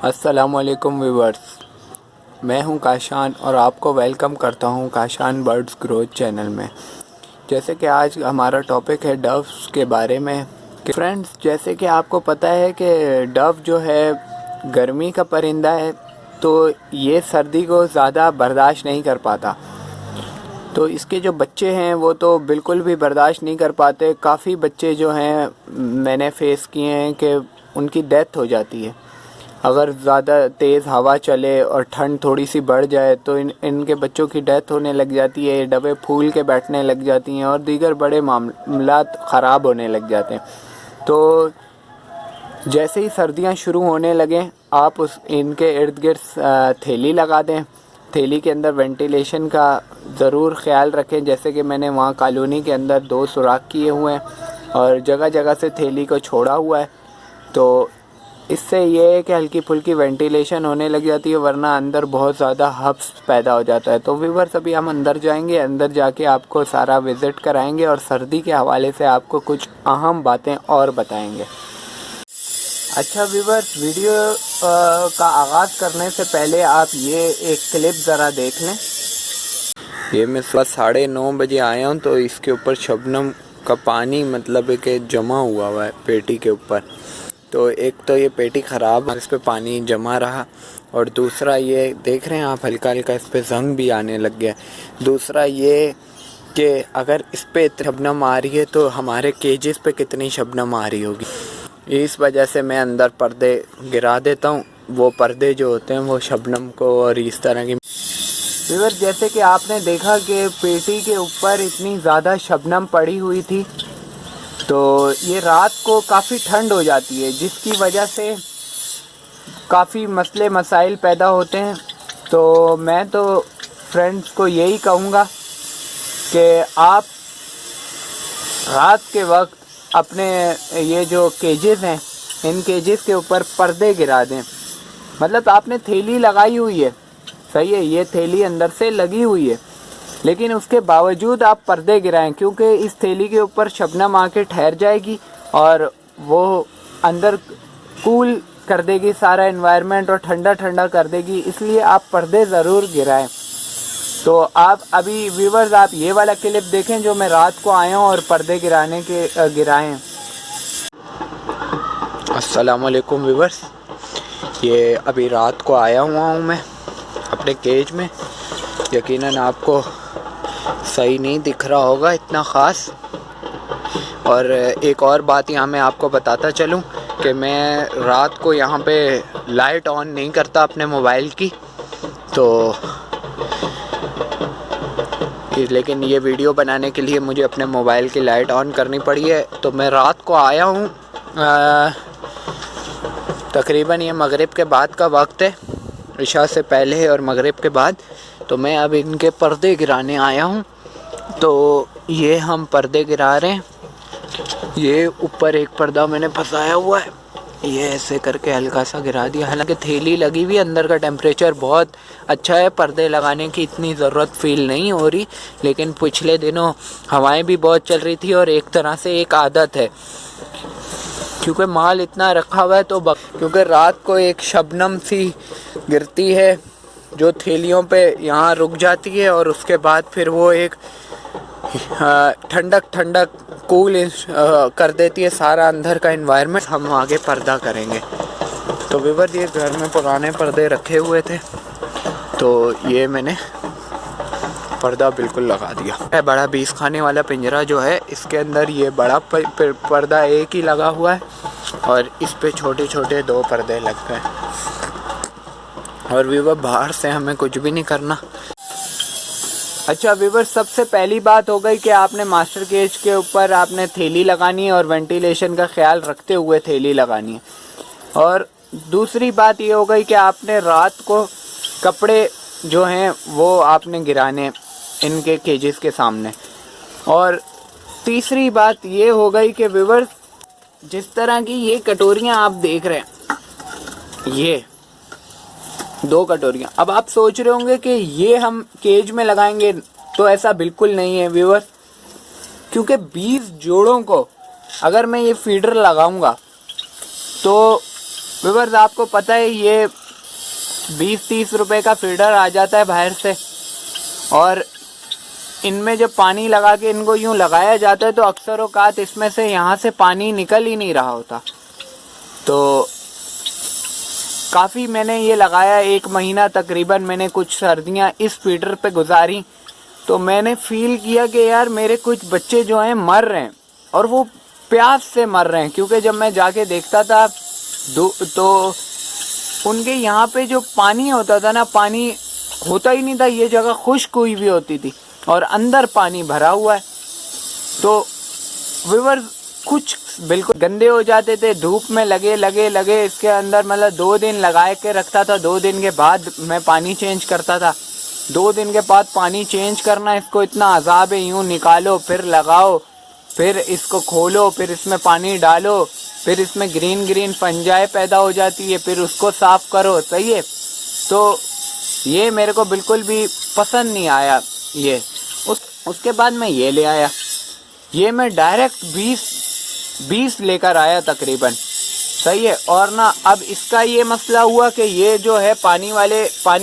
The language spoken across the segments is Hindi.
अस्सलामुअलैकुम व्यूअर्स, मैं हूं काशान और आपको वेलकम करता हूं काशान बर्ड्स ग्रोथ चैनल में। जैसे कि आज हमारा टॉपिक है डव्स के बारे में। फ्रेंड्स, जैसे कि आपको पता है कि डव जो है गर्मी का परिंदा है, तो ये सर्दी को ज़्यादा बर्दाश्त नहीं कर पाता। तो इसके जो बच्चे हैं वो तो बिल्कुल भी बर्दाश्त नहीं कर पाते। काफ़ी बच्चे जो हैं मैंने फ़ेस किए हैं कि उनकी डेथ हो जाती है। अगर ज़्यादा तेज़ हवा चले और ठंड थोड़ी सी बढ़ जाए तो इनके बच्चों की डेथ होने लग जाती है, डबे फूल के बैठने लग जाती हैं और दीगर बड़े मामलात ख़राब होने लग जाते हैं। तो जैसे ही सर्दियां शुरू होने लगें, आप इनके इर्द गिर्द थैली लगा दें। थैली के अंदर वेंटिलेशन का ज़रूर ख्याल रखें। जैसे कि मैंने वहाँ कॉलोनी के अंदर 2 सुराख किए हुए हैं और जगह जगह से थैली को छोड़ा हुआ है। तो इससे ये है कि हल्की फुल्की वेंटिलेशन होने लग जाती है, वरना अंदर बहुत ज़्यादा हब्स पैदा हो जाता है। तो व्यूअर्स, अभी हम अंदर जाएंगे, अंदर जाके आपको सारा विज़िट कराएंगे और सर्दी के हवाले से आपको कुछ अहम बातें और बताएंगे। अच्छा व्यूअर्स, वीडियो का आगाज़ करने से पहले आप ये एक क्लिप ज़रा देख लें। ये मैं सुबह 9:30 बजे आया हूँ, तो इसके ऊपर शबनम का पानी मतलब कि जमा हुआ है पेटी के ऊपर। तो एक तो ये पेटी ख़राब, इस पे पानी जमा रहा, और दूसरा ये देख रहे हैं आप, हल्का हल्का इस पे जंग भी आने लग गया। दूसरा ये कि अगर इस पे शबनम आ रही है तो हमारे केजेस पे कितनी शबनम आ रही होगी। इस वजह से मैं अंदर पर्दे गिरा देता हूँ। वो पर्दे जो होते हैं वो शबनम को और इस तरह की व्यूअर्स, जैसे कि आपने देखा कि पेटी के ऊपर इतनी ज़्यादा शबनम पड़ी हुई थी, तो ये रात को काफ़ी ठंड हो जाती है, जिसकी वजह से काफ़ी मसले मसाइल पैदा होते हैं। तो मैं तो फ्रेंड्स को यही कहूँगा कि आप रात के वक्त अपने ये जो केजेस हैं, इन केजेस के ऊपर पर्दे गिरा दें। मतलब आपने थैली लगाई हुई है, सही है, ये थैली अंदर से लगी हुई है, लेकिन उसके बावजूद आप पर्दे गिराएं, क्योंकि इस थैली के ऊपर शबनम आके ठहर जाएगी और वो अंदर कूल कर देगी सारा एनवायरनमेंट और ठंडा ठंडा कर देगी। इसलिए आप पर्दे ज़रूर गिराएं। तो आप अभी व्यूअर्स, आप ये वाला क्लिप देखें जो मैं रात को आया हूँ और पर्दे गिराए हैं। अस्सलाम वालेकुम व्यूअर्स, ये अभी रात को आया हुआ हूँ मैं अपने केज में। यकीनन आपको सही नहीं दिख रहा होगा इतना ख़ास। और एक और बात यहाँ मैं आपको बताता चलूँ कि मैं रात को यहाँ पे लाइट ऑन नहीं करता अपने मोबाइल की, तो लेकिन ये वीडियो बनाने के लिए मुझे अपने मोबाइल की लाइट ऑन करनी पड़ी है। तो मैं रात को आया हूँ, तकरीबन ये मगरिब के बाद का वक्त है, इशा से पहले और मगरिब के बाद। तो मैं अब इनके पर्दे गिराने आया हूँ। तो ये हम पर्दे गिरा रहे हैं। ये ऊपर एक पर्दा मैंने फंसाया हुआ है, ये ऐसे करके हल्का सा गिरा दिया। हालांकि थैली लगी हुई, अंदर का टेम्परेचर बहुत अच्छा है, पर्दे लगाने की इतनी ज़रूरत फील नहीं हो रही। लेकिन पिछले दिनों हवाएं भी बहुत चल रही थी और एक तरह से एक आदत है, क्योंकि माल इतना रखा हुआ है तो क्योंकि रात को एक शबनम सी गिरती है जो थैलियों पे यहाँ रुक जाती है और उसके बाद फिर वो एक ठंडक कूल कर देती है सारा अंदर का एनवायरनमेंट। हम आगे पर्दा करेंगे। तो व्यूअर्स, ये घर में पुराने पर्दे रखे हुए थे, तो ये मैंने पर्दा बिल्कुल लगा दिया। बड़ा 20 खाने वाला पिंजरा जो है, इसके अंदर ये बड़ा पर्दा एक ही लगा हुआ है और इस पे छोटे छोटे 2 पर्दे लग गए। और व्यूअर, बाहर से हमें कुछ भी नहीं करना। अच्छा व्यूअर, सबसे पहली बात हो गई कि आपने मास्टर केज के ऊपर आपने थैली लगानी है और वेंटिलेशन का ख्याल रखते हुए थैली लगानी है। और दूसरी बात ये हो गई कि आपने रात को कपड़े जो हैं वो आपने गिराने इनके केजेस के सामने। और तीसरी बात ये हो गई कि व्यूअर, जिस तरह की ये कटोरियाँ आप देख रहे हैं, ये 2 कटोरियाँ, अब आप सोच रहे होंगे कि ये हम केज में लगाएंगे, तो ऐसा बिल्कुल नहीं है व्यूअर, क्योंकि 20 जोड़ों को अगर मैं ये फीडर लगाऊंगा तो व्यूअर्स आपको पता है ये 20-30 रुपए का फीडर आ जाता है बाहर से, और इनमें जब पानी लगा के इनको यूं लगाया जाता है तो अक्सर औकात इसमें से यहाँ से पानी निकल ही नहीं रहा होता। तो काफ़ी मैंने ये लगाया, 1 महीना तकरीबन मैंने कुछ सर्दियाँ इस फीडर पे गुजारी। तो मैंने फील किया कि यार मेरे कुछ बच्चे जो हैं मर रहे हैं, और वो प्यास से मर रहे हैं। क्योंकि जब मैं जाके देखता था तो उनके यहाँ पे जो पानी होता था ना, पानी होता ही नहीं था, ये जगह खुश्क हुई भी होती थी और अंदर पानी भरा हुआ है। तो व्यूअर्स कुछ बिल्कुल गंदे हो जाते थे, धूप में लगे इसके अंदर। मतलब 2 दिन लगा के रखता था, 2 दिन के बाद मैं पानी चेंज करता था। 2 दिन के बाद पानी चेंज करना, इसको इतना अजाब है, यूँ निकालो फिर लगाओ, फिर इसको खोलो, फिर इसमें पानी डालो, फिर इसमें ग्रीन फंजाई पैदा हो जाती है, फिर उसको साफ करो। सही है, तो ये मेरे को बिल्कुल भी पसंद नहीं आया। ये उसके बाद मैं ये ले आया, ये मैं डायरेक्ट 20 लेकर आया तकरीबन। सही है, और ना अब इसका ये मसला हुआ कि ये जो है पानी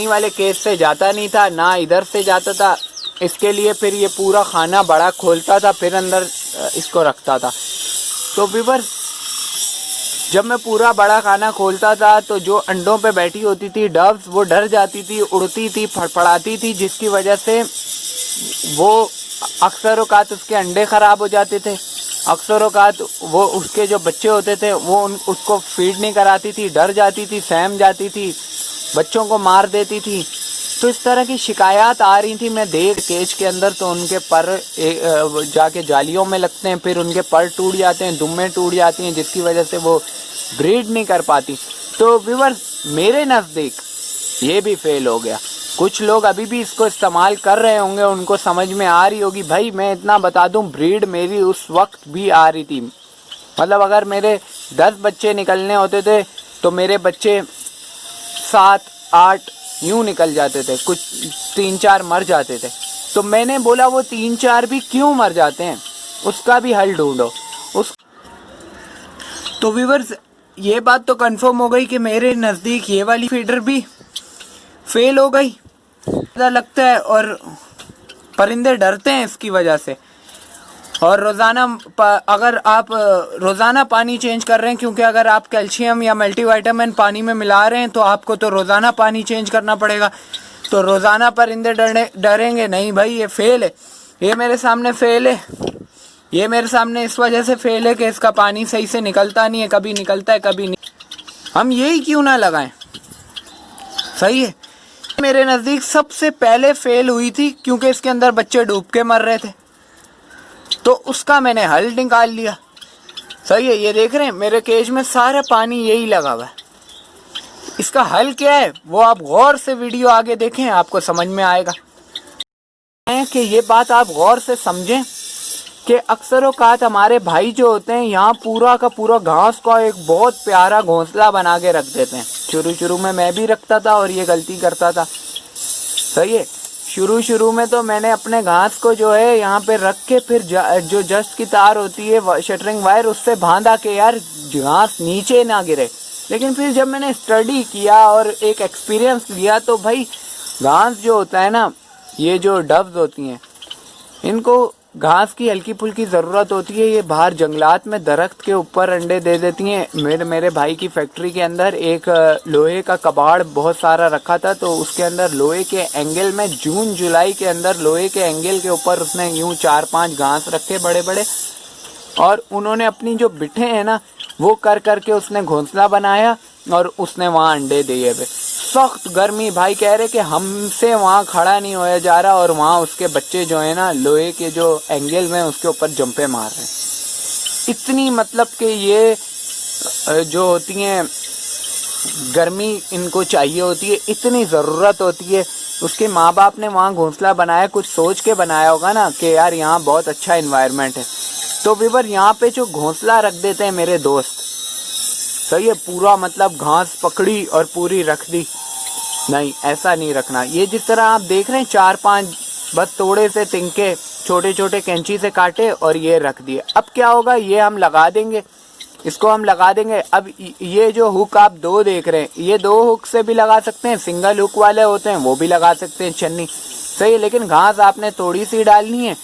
वाले केस से जाता नहीं था, ना इधर से जाता था। इसके लिए फिर ये पूरा खाना बड़ा खोलता था, फिर अंदर इसको रखता था। तो व्यूअर्स जब मैं पूरा बड़ा खाना खोलता था तो जो अंडों पे बैठी होती थी डव्स, वो डर जाती थी, उड़ती थी, फड़फड़ाती थी, जिसकी वजह से वो अक्सर औकात उसके अंडे ख़राब हो जाते थे। अक्सर औकात वो उसके जो बच्चे होते थे वो उसको फीड नहीं कराती थी, डर जाती थी, सहम जाती थी, बच्चों को मार देती थी। तो इस तरह की शिकायत आ रही थी। मैं देख केज के अंदर तो उनके पर जाके जालियों में लगते हैं, फिर उनके पर टूट जाते हैं, दुम्में टूट जाती हैं, जिसकी वजह से वो ब्रीड नहीं कर पाती। तो व्यूअर्स मेरे नज़दीक ये भी फेल हो गया। कुछ लोग अभी भी इसको इस्तेमाल कर रहे होंगे, उनको समझ में आ रही होगी। भाई मैं इतना बता दूं, ब्रीड मेरी उस वक्त भी आ रही थी। मतलब अगर मेरे 10 बच्चे निकलने होते थे तो मेरे बच्चे 7-8 यूं निकल जाते थे, कुछ 3-4 मर जाते थे। तो मैंने बोला वो 3-4 भी क्यों मर जाते हैं, उसका भी हल ढूंढो। तो व्यूअर्स ये बात तो कंफर्म हो गई कि मेरे नज़दीक ये वाली फीडर भी फेल हो गई, पता लगता है, और परिंदे डरते हैं इसकी वजह से। और रोज़ाना अगर आप रोज़ाना पानी चेंज कर रहे हैं, क्योंकि अगर आप कैल्शियम या मल्टीविटामिन पानी में मिला रहे हैं तो आपको तो रोज़ाना पानी चेंज करना पड़ेगा। तो रोज़ाना परिंदे डरेंगे नहीं। भाई ये फेल है, ये मेरे सामने फेल है, ये मेरे सामने इस वजह से फेल है कि इसका पानी सही से निकलता नहीं है, कभी निकलता है कभी नहीं। हम यही क्यों ना लगाएं। सही है, मेरे नज़दीक सबसे पहले फेल हुई थी क्योंकि इसके अंदर बच्चे डूब के मर रहे थे, तो उसका मैंने हल निकाल लिया। सही है, ये देख रहे हैं मेरे केज में सारा पानी यही लगा हुआ है। इसका हल क्या है वो आप गौर से वीडियो आगे देखें, आपको समझ में आएगा। कि ये बात आप गौर से समझें कि अक्सर औकात हमारे भाई जो होते हैं यहाँ पूरा का पूरा घास का एक बहुत प्यारा घोंसला बना के रख देते हैं। शुरू में मैं भी रखता था और ये गलती करता था। सही है, शुरू में तो मैंने अपने घास को जो है यहाँ पे रख के फिर जो जस्ट की तार होती है शटरिंग वायर, उससे बांधा के यार घास नीचे ना गिरे। लेकिन फिर जब मैंने स्टडी किया और एक एक्सपीरियंस लिया तो भाई घास जो होता है ना, ये जो डव्स होती हैं, इनको घास की हल्की फुल्की ज़रूरत होती है। ये बाहर जंगलात में दरख्त के ऊपर अंडे दे देती हैं। मेरे भाई की फैक्ट्री के अंदर एक लोहे का कबाड़ बहुत सारा रखा था, तो उसके अंदर लोहे के एंगल में जून जुलाई के अंदर लोहे के एंगल के ऊपर उसने यूं 4-5 घास रखे बड़े बड़े, और उन्होंने अपनी जो बिठे हैं ना वो कर करके उसने घोंसला बनाया और उसने वहाँ अंडे दिए हुए। सख्त गर्मी, भाई कह रहे कि हमसे वहाँ खड़ा नहीं होया जा रहा, और वहाँ उसके बच्चे जो है ना लोहे के जो एंगल में उसके ऊपर जंपे मार रहे हैं। इतनी मतलब कि ये जो होती हैं गर्मी इनको चाहिए होती है, इतनी ज़रूरत होती है। उसके माँ बाप ने वहाँ घोंसला बनाया, कुछ सोच के बनाया होगा ना कि यार यहाँ बहुत अच्छा इन्वायरमेंट है। तो व्यूअर यहाँ पे जो घोंसला रख देते हैं मेरे दोस्त, सही है, पूरा मतलब घास पकड़ी और पूरी रख दी, नहीं ऐसा नहीं रखना। ये जिस तरह आप देख रहे हैं 4-5 बस थोड़े से तिनके छोटे छोटे कैंची से काटे और ये रख दिए। अब क्या होगा, ये हम लगा देंगे, इसको हम लगा देंगे। अब ये जो हुक आप दो देख रहे हैं, ये दो हुक से भी लगा सकते हैं, सिंगल हुक वाले होते हैं वो भी लगा सकते हैं छन्नी, सही है। लेकिन घास आपने थोड़ी सी डालनी है।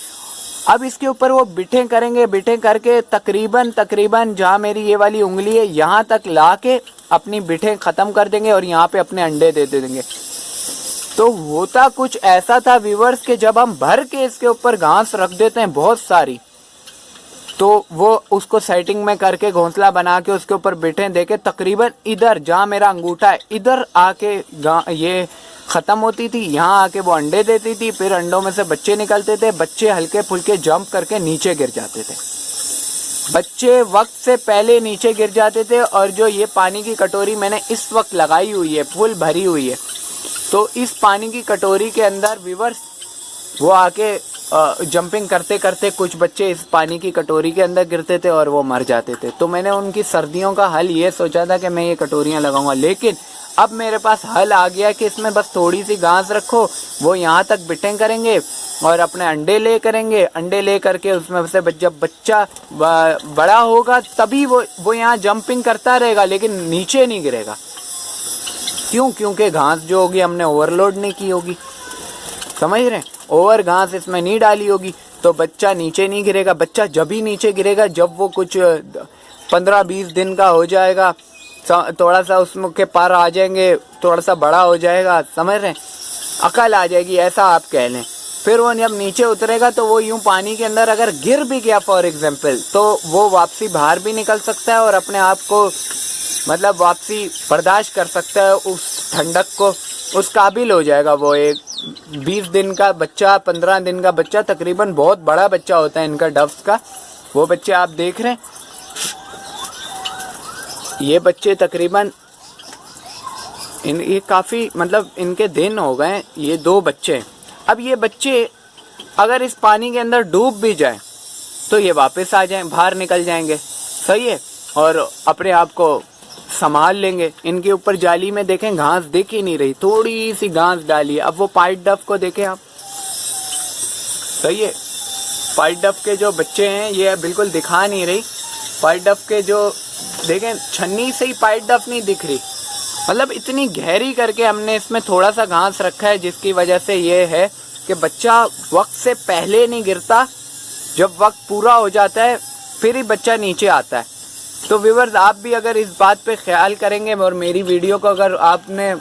अब इसके ऊपर वो बिठे करेंगे, बिठे करके तकरीबन जहाँ मेरी ये वाली उंगली है यहाँ तक ला के अपनी बिठे ख़त्म कर देंगे और यहाँ पे अपने अंडे दे देंगे। तो होता कुछ ऐसा था व्यूवर्स कि जब हम भर के इसके ऊपर घास रख देते हैं बहुत सारी, तो वो उसको सेटिंग में करके घोंसला बना के उसके ऊपर बिठे दे के तकरीबन इधर जहाँ मेरा अंगूठा है इधर आके ये ख़त्म होती थी, यहाँ आके वो अंडे देती थी। फिर अंडों में से बच्चे निकलते थे, बच्चे हल्के फुल्के जंप करके नीचे गिर जाते थे, बच्चे वक्त से पहले नीचे गिर जाते थे। और जो ये पानी की कटोरी मैंने इस वक्त लगाई हुई है, फुल भरी हुई है, तो इस पानी की कटोरी के अंदर व्यूअर्स वो आके जंपिंग करते करते कुछ बच्चे इस पानी की कटोरी के अंदर गिरते थे और वो मर जाते थे। तो मैंने उनकी सर्दियों का हल ये सोचा था कि मैं ये कटोरियाँ लगाऊंगा, लेकिन अब मेरे पास हल आ गया कि इसमें बस थोड़ी सी घास रखो, वो यहाँ तक बिटें करेंगे और अपने अंडे ले करेंगे, अंडे ले करके उसमें से जब बच्चा बड़ा होगा तभी वो यहाँ जंपिंग करता रहेगा, लेकिन नीचे नहीं गिरेगा। क्यों? क्योंकि घास जो होगी हमने ओवरलोड नहीं की होगी, समझ रहे हैं? ओवर घास इसमें नहीं डाली होगी, तो बच्चा नीचे नहीं गिरेगा। बच्चा जब ही नीचे गिरेगा जब वो कुछ 15-20 दिन का हो जाएगा, थोड़ा सा उसमें के पार आ जाएंगे, थोड़ा सा बड़ा हो जाएगा, समझ रहे हैं, अकल आ जाएगी ऐसा आप कह लें। फिर वो जब नीचे उतरेगा तो वो यूं पानी के अंदर अगर गिर भी गया फॉर एग्जांपल, तो वो वापसी बाहर भी निकल सकता है और अपने आप को मतलब वापसी बर्दाश्त कर सकता है, उस ठंडक को, उस काबिल हो जाएगा। वो एक 20 दिन का बच्चा, 15 दिन का बच्चा, तकरीबन बहुत बड़ा बच्चा होता है इनका डव्स का, वो बच्चे आप देख रहे हैं, ये बच्चे तकरीबन ये काफ़ी मतलब इनके दिन हो गए, ये 2 बच्चे। अब ये बच्चे अगर इस पानी के अंदर डूब भी जाए तो ये वापस आ जाएं, बाहर निकल जाएंगे, सही है, और अपने आप को संभाल लेंगे। इनके ऊपर जाली में देखें घास दिख ही नहीं रही, थोड़ी सी घास डाली है। अब वो पाइट डव को देखें आप, सही है, पाइट डव के जो बच्चे हैं ये बिल्कुल दिखा नहीं रही। पाइट डव के जो देखें छन्नी से ही पाइट डव नहीं दिख रही, मतलब इतनी गहरी करके हमने इसमें थोड़ा सा घास रखा है, जिसकी वजह से ये है कि बच्चा वक्त से पहले नहीं गिरता, जब वक्त पूरा हो जाता है फिर ही बच्चा नीचे आता है। तो व्यूअर्स आप भी अगर इस बात पे ख्याल करेंगे और मेरी वीडियो को अगर आपने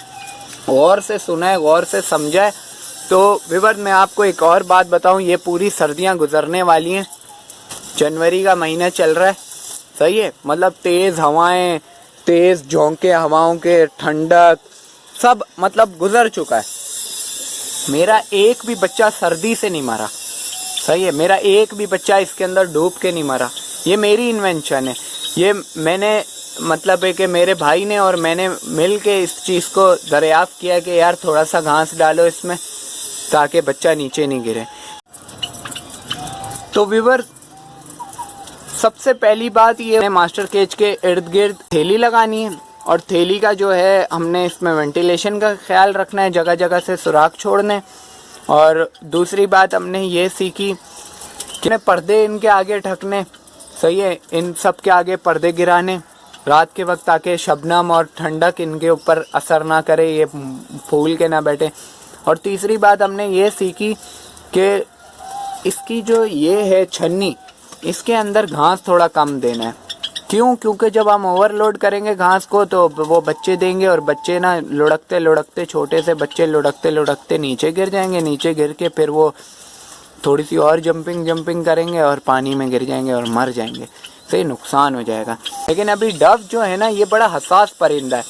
गौर से सुना है, गौर से समझा है, तो व्यूअर्स मैं आपको एक और बात बताऊं, ये पूरी सर्दियां गुजरने वाली हैं, जनवरी का महीना चल रहा है, सही है, मतलब तेज़ हवाएं, तेज़ झोंके हवाओं के, ठंडक सब मतलब गुजर चुका है। मेरा एक भी बच्चा सर्दी से नहीं मरा, सही है, मेरा एक भी बच्चा इसके अंदर डूब के नहीं मरा। ये मेरी इन्वेंशन है, ये मैंने मतलब है कि मेरे भाई ने और मैंने मिल के इस चीज़ को दरियाफ्त किया कि यार थोड़ा सा घास डालो इसमें ताकि बच्चा नीचे नहीं गिरे। तो व्यूअर्स सबसे पहली बात ये है, मास्टर केज के इर्द गिर्द थैली लगानी है और थैली का जो है हमने इसमें वेंटिलेशन का ख्याल रखना है, जगह जगह से सुराख छोड़ने। और दूसरी बात हमने ये सीखी कि पर्दे इनके आगे ढकने, सही है, इन सब के आगे पर्दे गिराने रात के वक्त ताकि शबनम और ठंडक इनके ऊपर असर ना करे, ये फूल के ना बैठे। और तीसरी बात हमने ये सीखी कि इसकी जो ये है छन्नी, इसके अंदर घास थोड़ा कम देना है। क्यों? क्योंकि जब हम ओवरलोड करेंगे घास को तो वो बच्चे देंगे और बच्चे ना लुढ़कते लुढ़कते, छोटे से बच्चे लुढ़कते लुढ़कते नीचे गिर जाएंगे, नीचे गिर के फिर वो थोड़ी सी और जंपिंग करेंगे और पानी में गिर जाएंगे और मर जाएंगे, सही नुकसान हो जाएगा। लेकिन अभी डव जो है ना ये बड़ा हसास परिंदा है,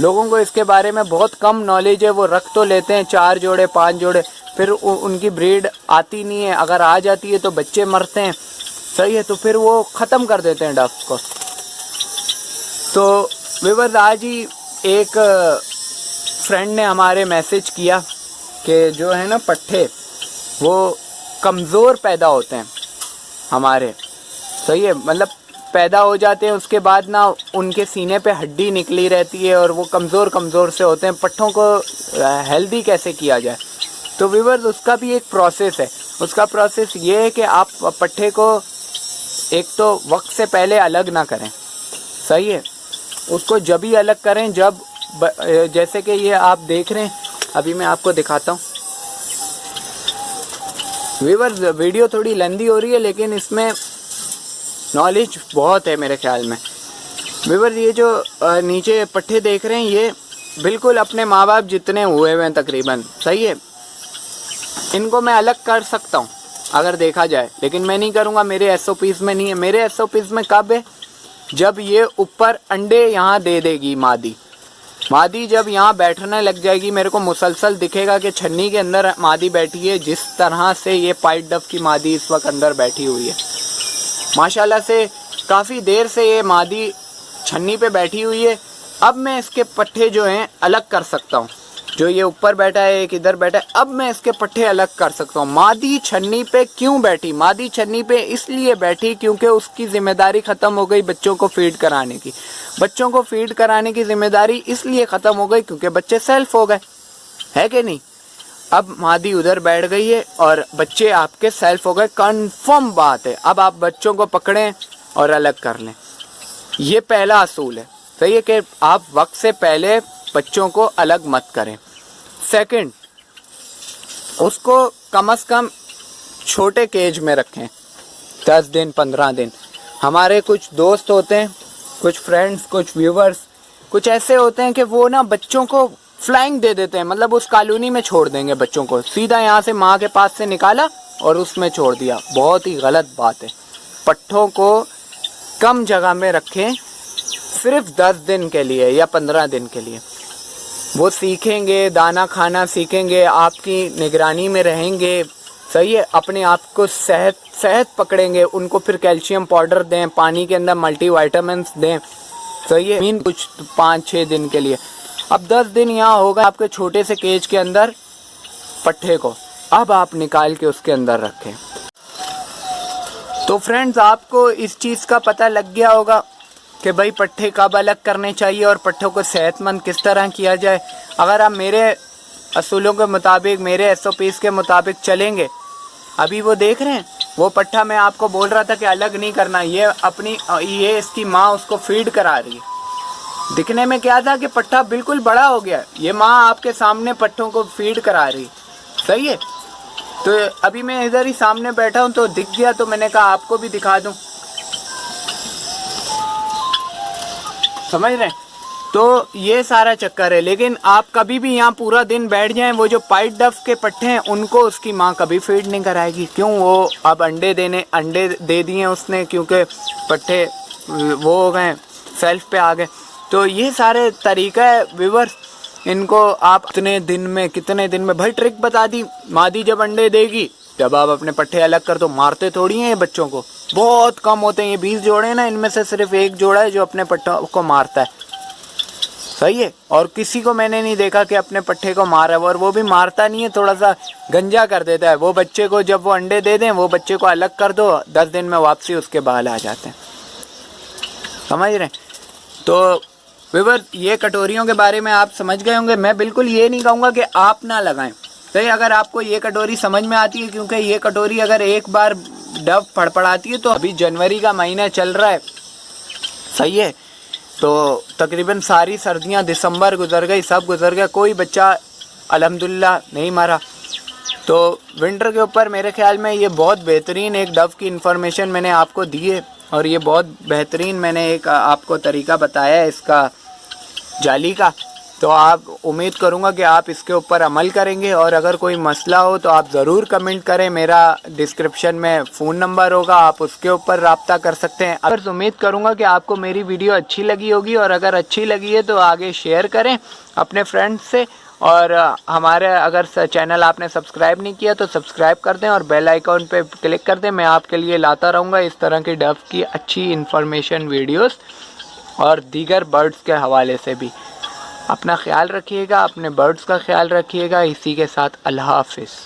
लोगों को इसके बारे में बहुत कम नॉलेज है, वो रख तो लेते हैं 4 जोड़े 5 जोड़े, फिर उनकी ब्रीड आती नहीं है, अगर आ जाती है तो बच्चे मरते हैं, सही है, तो फिर वो ख़त्म कर देते हैं डव्स को। तो व्यूअर्स आज ही एक फ्रेंड ने हमारे मैसेज किया कि जो है ना पट्ठे वो कमज़ोर पैदा होते हैं हमारे, सही है, मतलब पैदा हो जाते हैं उसके बाद ना उनके सीने पे हड्डी निकली रहती है और वो कमज़ोर से होते हैं। पट्ठों को हेल्दी कैसे किया जाए? तो व्यूअर्स उसका भी एक प्रोसेस है। उसका प्रोसेस ये है कि आप पट्ठे को एक तो वक्त से पहले अलग ना करें, सही है। उसको जब ही अलग करें जब जैसे कि ये आप देख रहे हैं, अभी मैं आपको दिखाता हूँ। व्यूअर्स, वीडियो थोड़ी लंबी हो रही है लेकिन इसमें नॉलेज बहुत है मेरे ख्याल में। व्यूअर्स, ये जो नीचे पट्टे देख रहे हैं ये बिल्कुल अपने माँ बाप जितने हुए हैं तकरीबन, सही है। इनको मैं अलग कर सकता हूँ अगर देखा जाए, लेकिन मैं नहीं करूँगा, मेरे एसओपीज़ में नहीं है। मेरे एसओपीज़ में कब है? जब ये ऊपर अंडे यहाँ दे देगी मादी जब यहाँ बैठने लग जाएगी, मेरे को मुसलसल दिखेगा कि छन्नी के अंदर मादी बैठी है, जिस तरह से ये पाइट डफ की मादी इस वक्त अंदर बैठी हुई है। माशाल्लाह से काफ़ी देर से ये मादी छन्नी पे बैठी हुई है। अब मैं इसके पट्टे जो हैं अलग कर सकता हूँ। जो ये ऊपर बैठा है, एक इधर बैठा है, अब मैं इसके पट्टे अलग कर सकता हूँ। मादी छन्नी पे क्यों बैठी? मादी छन्नी पे इसलिए बैठी क्योंकि उसकी जिम्मेदारी ख़त्म हो गई बच्चों को फीड कराने की। बच्चों को फीड कराने की जिम्मेदारी इसलिए ख़त्म हो गई क्योंकि बच्चे सेल्फ हो गए, है कि नहीं? अब मादी उधर बैठ गई है और बच्चे आपके सेल्फ हो गए, कन्फर्म बात है। अब आप बच्चों को पकड़ें और अलग कर लें। ये पहला असूल है, सही है, कि आप वक्त से पहले बच्चों को अलग मत करें। सेकंड, उसको कम से कम छोटे केज में रखें, 10 दिन 15 दिन। हमारे कुछ दोस्त होते हैं, कुछ फ्रेंड्स, कुछ व्यूवर्स, कुछ ऐसे होते हैं कि वो ना बच्चों को फ्लाइंग दे देते हैं, मतलब उस कॉलोनी में छोड़ देंगे बच्चों को, सीधा यहाँ से माँ के पास से निकाला और उसमें छोड़ दिया। बहुत ही गलत बात है। पट्ठों को कम जगह में रखें, सिर्फ 10 दिन के लिए या 15 दिन के लिए। वो सीखेंगे, दाना खाना सीखेंगे, आपकी निगरानी में रहेंगे, सही है। अपने आप को सेहत पकड़ेंगे। उनको फिर कैल्शियम पाउडर दें, पानी के अंदर मल्टीविटामिन्स दें, सही है, कुछ 5-6 दिन के लिए। अब 10 दिन यहाँ होगा आपके छोटे से केज के अंदर पट्ठे को, अब आप निकाल के उसके अंदर रखें। तो फ्रेंड्स, आपको इस चीज़ का पता लग गया होगा कि भाई पट्ठे कब अलग करने चाहिए और पट्ठों को सेहतमंद किस तरह किया जाए। अगर आप मेरे असूलों के मुताबिक, मेरे एसओपीज़ के मुताबिक चलेंगे, अभी वो देख रहे हैं, वो पट्ठा मैं आपको बोल रहा था कि अलग नहीं करना, ये इसकी माँ उसको फीड करा रही है। दिखने में क्या था कि पट्ठा बिल्कुल बड़ा हो गया, ये माँ आपके सामने पट्ठों को फीड करा रही, सही है। तो अभी मैं इधर ही सामने बैठा हूँ तो दिख गया, तो मैंने कहा आपको भी दिखा दूँ, समझ रहे हैं। तो ये सारा चक्कर है। लेकिन आप कभी भी यहाँ पूरा दिन बैठ जाएं, वो जो पाइट डफ के पट्टे हैं उनको उसकी माँ कभी फीड नहीं कराएगी। क्यों? वो अब अंडे दे दिए उसने, क्योंकि पट्टे वो हो गए, सेल्फ पे आ गए। तो ये सारे तरीका है व्यूअर्स, इनको आप कितने दिन में भाई ट्रिक बता दी। मादी जब अंडे देगी जब आप अपने पट्टे अलग कर दो। मारते थोड़ी हैं ये बच्चों को, बहुत कम होते हैं। ये 20 जोड़े हैं ना, इनमें से सिर्फ एक जोड़ा है जो अपने पट्टों को मारता है, सही है। और किसी को मैंने नहीं देखा कि अपने पट्टे को मारा, और वो भी मारता नहीं है, थोड़ा सा गंजा कर देता है। वो बच्चे को जब वो अंडे दे दें, वो बच्चे को अलग कर दो, 10 दिन में वापसी उसके बाल आ जाते हैं, समझ रहे हैं। तो व्यूअर, ये कटोरियों के बारे में आप समझ गए होंगे। मैं बिल्कुल ये नहीं कहूँगा कि आप ना लगाएं, तो अगर आपको ये कटोरी समझ में आती है, क्योंकि ये कटोरी अगर एक बार डब फड़फड़ाती है, तो अभी जनवरी का महीना चल रहा है, सही है। तो तकरीबन सारी सर्दियां, दिसंबर गुजर गई, सब गुजर गया, कोई बच्चा अल्हम्दुलिल्लाह नहीं मरा। तो विंटर के ऊपर मेरे ख्याल में ये बहुत बेहतरीन एक डब की इन्फॉर्मेशन मैंने आपको दी है, और ये बहुत बेहतरीन मैंने एक आपको तरीका बताया है इसका जाली का। तो आप उम्मीद करूंगा कि आप इसके ऊपर अमल करेंगे, और अगर कोई मसला हो तो आप ज़रूर कमेंट करें। मेरा डिस्क्रिप्शन में फ़ोन नंबर होगा, आप उसके ऊपर रब्ता कर सकते हैं। अगर उम्मीद करूंगा कि आपको मेरी वीडियो अच्छी लगी होगी, और अगर अच्छी लगी है तो आगे शेयर करें अपने फ्रेंड्स से। और हमारे अगर चैनल आपने सब्सक्राइब नहीं किया तो सब्सक्राइब कर दें और बेल आइकॉन पे क्लिक कर दें। मैं आपके लिए लाता रहूँगा इस तरह की डब की अच्छी इन्फॉर्मेशन वीडियोस, और दीगर बर्ड्स के हवाले से भी। अपना ख्याल रखिएगा, अपने बर्ड्स का ख्याल रखिएगा। इसी के साथ अल्लाह हाफिज़।